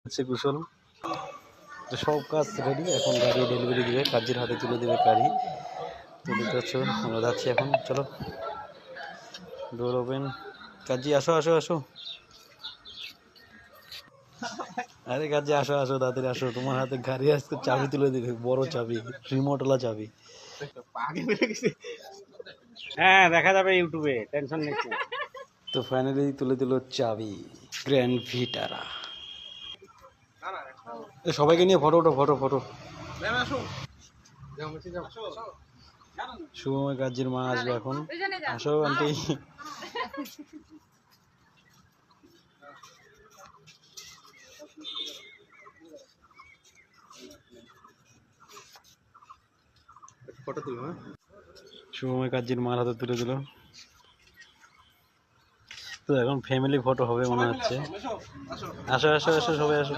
হচ্ছে কুশল। তো সব কাজ রেডি, এখন গাড়ি ডেলিভারি দিবে, কাজের হাতে তুলে দেবে গাড়ি। তো দেখতে পাচ্ছ আমরা যাচ্ছি এখন, চলো ডোর ওপেন। কাজী আসো আসো আসো, আরে কাজী আসো আসো, তাড়াতাড়ি আসো, তোমার হাতে গাড়ি আসতে চাবি তুলে দেবে, বড় চাবি, রিমোটওয়ালা চাবি। হ্যাঁ দেখা যাবে ইউটিউবে, টেনশন নিস না। তো ফাইনালি তুলে দিল চাবি গ্র্যান্ড ভিটারা। সবাইকে নিয়ে ফটো ওঠো, ফটো ফটো। শুভময় কাজীর মা আসবে এখন, আসো আন্টি। ফটো তুলো, হ্যাঁ। শুভময় কাজীর মার হাতে তুলে দিল। তো এখন ফ্যামিলি ফটো হবে মনে হচ্ছে। আসো আসো আসো সবাই আসো।